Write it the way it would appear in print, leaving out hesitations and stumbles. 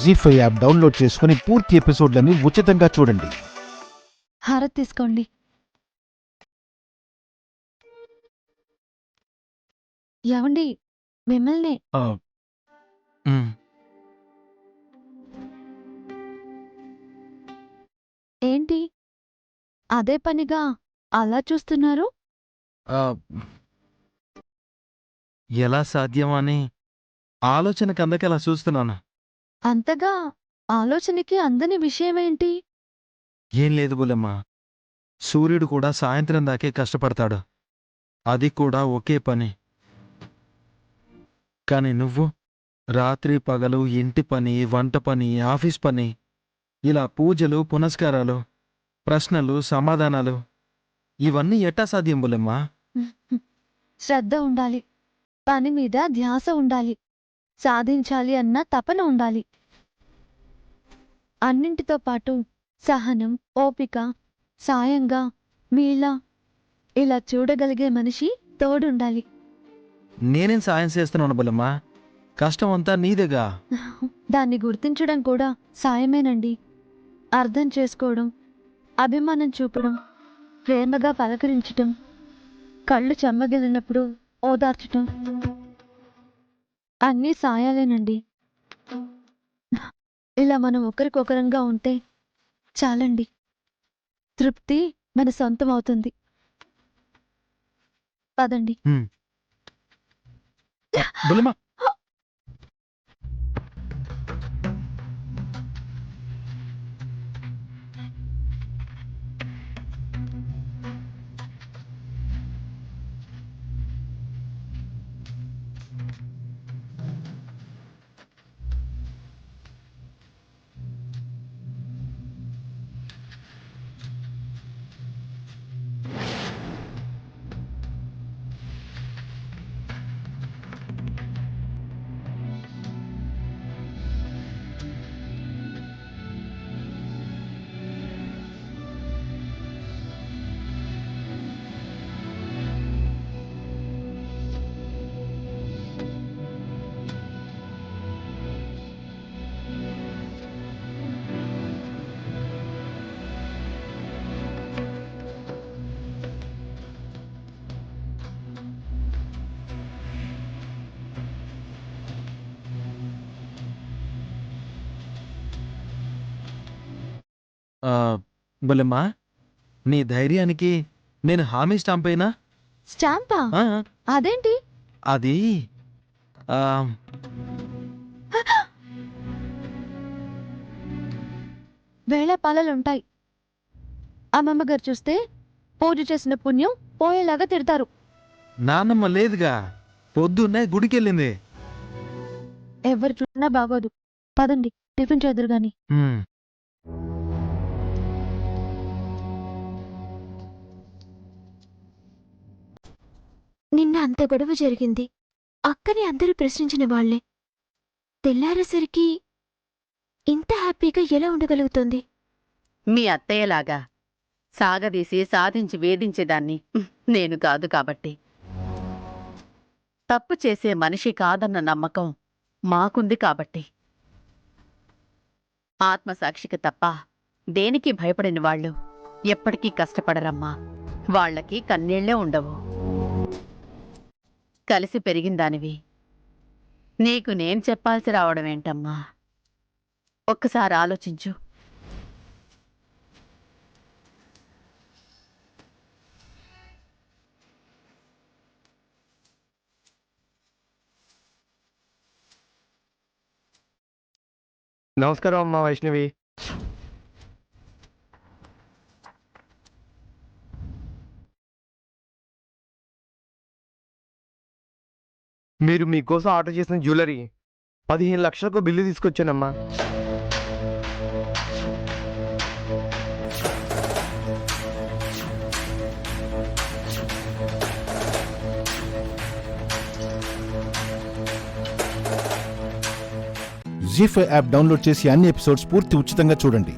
జీ5 app download చేసుకుని పూర్తి ఎపిసోడ్లని ఉచితంగా చూడండి. హారతి తీసుకోండి. ఏమండి, మిమ్మల్ని ఏంటి అదే పనిగా అలా చూస్తున్నారు? ఎలా సాధ్యమని ఆలోచనకు అందకలా చూస్తున్నాను. అంతగా ఆలోచనకి అందని విషయమేంటి? ఏం లేదు బులమ్మ, సూర్యుడు కూడా సాయంత్రం దాకే కష్టపడతాడు, అది కూడా ఒకే పని. కాని నువ్వు రాత్రి పగలు ఇంటి పని, వంట పని, ఆఫీస్ పని, ఇలా పూజలు పునస్కారాలు, ప్రశ్నలు సమాధానాలు, ఇవన్నీ ఎట్టా సాధ్యం బులమ్మ? శ్రద్ధ ఉండాలి, పని మీద ధ్యాస ఉండాలి, సాధించాలి అన్న తపన ఉండాలి. అన్నింటితో పాటు సహనం, ఓపిక, సాయంగా మీలా ఇలా చూడగలిగే మనిషి తోడుండాలి. నేనేం సాయం చేస్తున్నాను బులమ్మ, కష్టం అంతా నీదేగా. దాన్ని గుర్తించడం కూడా సాయమేనండి. అర్థం చేసుకోవడం, అభిమానం చూపడం, ప్రేమగా పలకరించటం, కళ్ళు చెమ్మగిలినప్పుడు ఓదార్చటం, అన్నీ సాయాలేనండి. ఇలా మనం ఒకరికొకరంగా ఉంటే చాలండి, తృప్తి మన సొంతం అవుతుంది. పదండి. బులమ్మ, బులమ్మ, నీ ధైర్యానికి నేను హామీ స్టాంపేనా? స్టాంపా? ఆ, అదేంటి? అది ఆ, వేళపాలలుంటాయి. అమ్మమ్మగారు చూస్తే పూజ చేసిన పుణ్యం పోయేలాగా తిడతారు. నాన్నమ్మ లేదుగా, పొద్దున్నే గుడికెళ్ళింది. ఎవరు చూసినా బాగోదు. పదండి, టిఫిన్ చేదురు గాని. హ్మ్. నిన్న అంత గొడవ జరిగింది. అక్కని అందరూ ప్రశ్నించిన వాళ్లే. తెల్లారేసరికి ఇంత హ్యాపీగా ఎలా ఉండగలుగుతోంది? మీ అత్తయ్యలాగా సాగదీసి సాధించి వేధించేదాన్ని నేను కాదు కాబట్టి. తప్పు చేసే మనిషి కాదన్న నమ్మకం మాకుంది కాబట్టి. ఆత్మసాక్షికి తప్ప దేనికి భయపడిన వాళ్ళు ఎప్పటికీ కష్టపడరమ్మా. వాళ్లకి కన్నీళ్లే ఉండవు. కలిసి పెరిగిందానివి నీకు నేను చెప్పాల్సి రావడమేంటమ్మా? ఒక్కసారి ఆలోచించు. నమస్కారం అమ్మా వైష్ణవి. మీరు మీకోసం ఆర్డర్ చేసిన జ్యువెలరీ 15 లక్షలకు బిల్లు తీసుకొచ్చానమ్మా. జీ5 యాప్ డౌన్లోడ్ చేసి అన్ని ఎపిసోడ్స్ పూర్తి ఉచితంగా చూడండి.